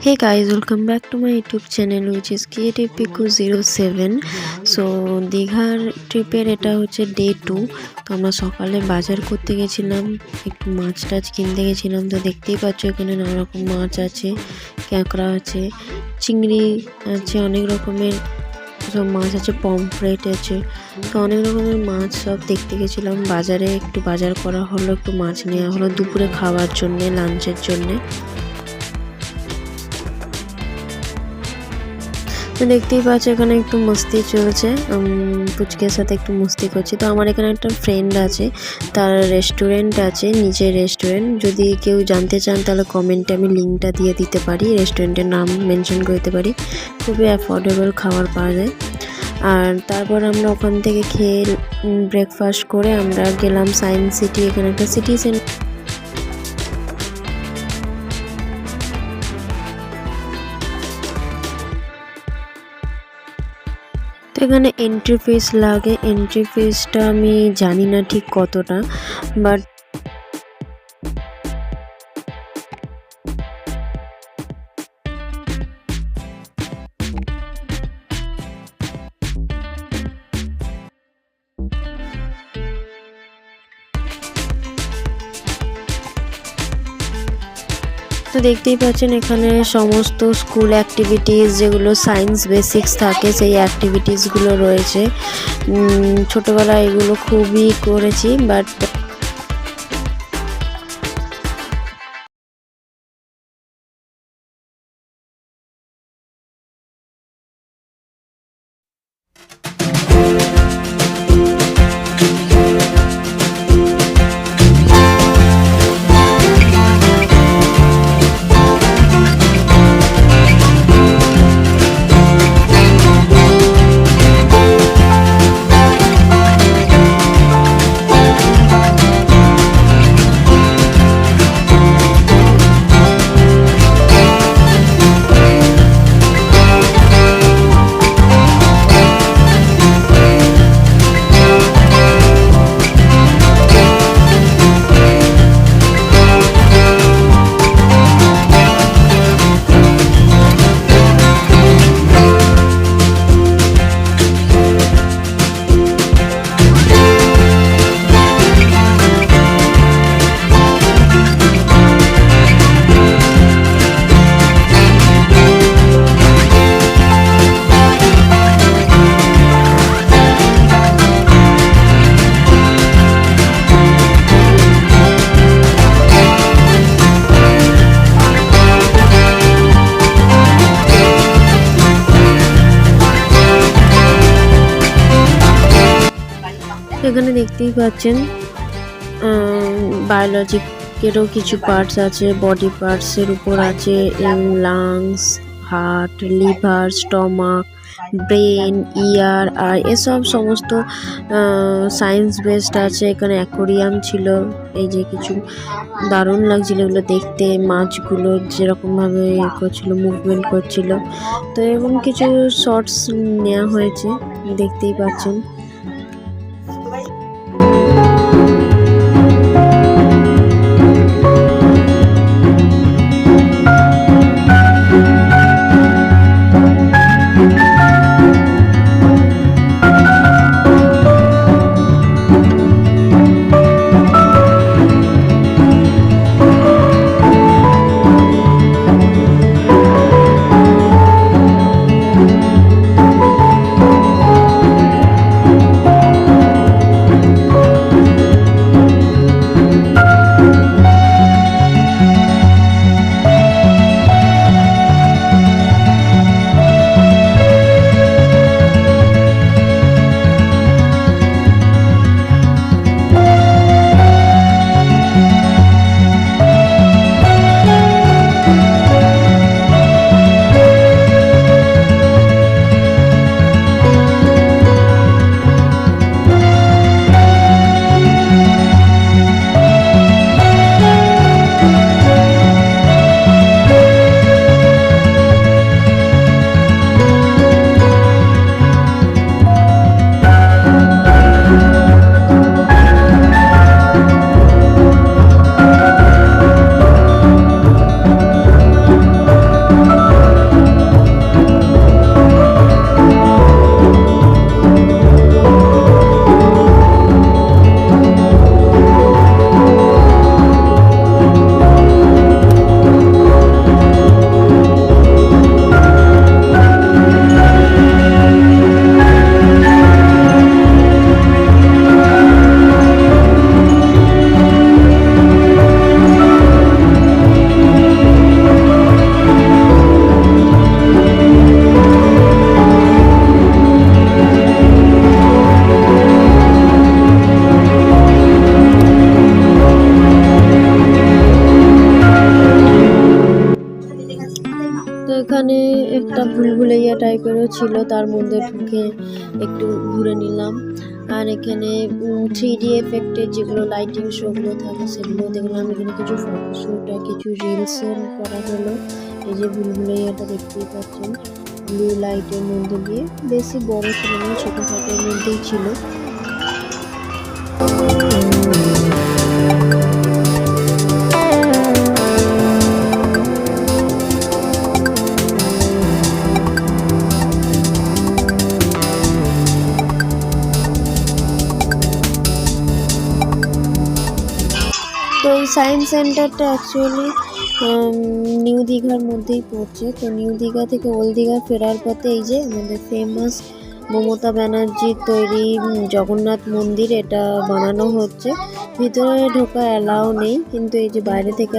Hey guys, welcome back to my YouTube channel which is Creative Piku 07. So দীঘার ট্রিপের এটা হচ্ছে day 2। তো আমরা সকালে বাজার করতে গেছিলাম, একটু মাছ টাছ কিনতে গেছিলাম। তো দেখতেই পাচ্ছ এখানে নানা রকম মাছ আছে, কাঁকড়া আছে, চিংড়ি আছে, অনেক রকমের সব মাছ আছে, পমফ্রেট আছে। তো অনেক রকমের মাছ সব দেখতে গেছিলাম বাজারে, একটু বাজার করা হলো, একটু মাছ নেওয়া হলো দুপুরে খাওয়ার জন্যে, লাঞ্চের জন্যে। তো দেখতেই পাচ্ছ এখানে একটু মস্তি চলছে, পুচকের সাথে একটু মস্তি করছি। তো আমার এখানে একটা ফ্রেন্ড আছে, তার রেস্টুরেন্ট আছে, নিজের রেস্টুরেন্ট। যদি কেউ জানতে চান তাহলে কমেন্টে আমি লিঙ্কটা দিয়ে দিতে পারি, রেস্টুরেন্টের নাম মেনশন করে দিতে পারি। খুবই অ্যাফোর্ডেবল খাবার পাওয়া যায়। আর তারপর আমরা ওখান থেকে খেয়ে ব্রেকফাস্ট করে আমরা গেলাম সায়েন্স সিটি। এখানে একটা সিটি সেন্টার, তো এখানে এন্ট্রি ফিস লাগে। এন্ট্রি ফিসটা আমি জানি না ঠিক কতটা, বাট তো দেখতেই পাচ্ছেন এখানে সমস্ত স্কুল অ্যাক্টিভিটিস, যেগুলো সায়েন্স বেসিক্স থাকে সেই অ্যাক্টিভিটিসগুলো রয়েছে। ছোটোবেলায় এগুলো খুবই করেছি, বাট এখানে দেখতেই পাচ্ছেন বায়োলজিকেরও কিছু পার্টস আছে, বডি পার্টসের উপর আছে lungs, heart, liver, stomach, brain, ear, আর এসব সমস্ত সায়েন্স বেসড আছে। এখানে অ্যাকোরিয়াম ছিল, এই যে কিছু দারুণ লাগছিল এগুলো দেখতে, মাছগুলো যেরকমভাবে করছিল, মুভমেন্ট করছিল। তো এবং কিছু শর্টস নেওয়া হয়েছে, দেখতেই পাচ্ছেন। এখানে একটা ভুলভুলাইয়া টাইপেরও ছিল, তার মধ্যে ঢুকে একটু ঘুরে নিলাম। আর এখানে 3D এফেক্টের যেগুলো লাইটিং শোগুলো থাকে সেগুলো দেখলাম। এখানে কিছু ফটোশ্যুট আর কিছু রিলস করা হলো। এই যে ভুলভুলাইয়াটা দেখতেই পাচ্ছেন, ব্লু লাইটের মধ্যে দিয়ে, বেশি বড় ছিল না, ছোটোখাটোর মধ্যেই ছিল। তো এই সায়েন্স সেন্টারটা অ্যাকচুয়ালি নিউ দীঘার মধ্যেই পড়ছে। তো নিউ দীঘা থেকে ওল্ড দীঘা ফেরার পথে এই যে আমাদের ফেমাস মমতা ব্যানার্জির তৈরি জগন্নাথ মন্দির, এটা বানানো হচ্ছে। ভিতরে ঢোকা অ্যালাউ নেই, কিন্তু এই যে বাইরে থেকে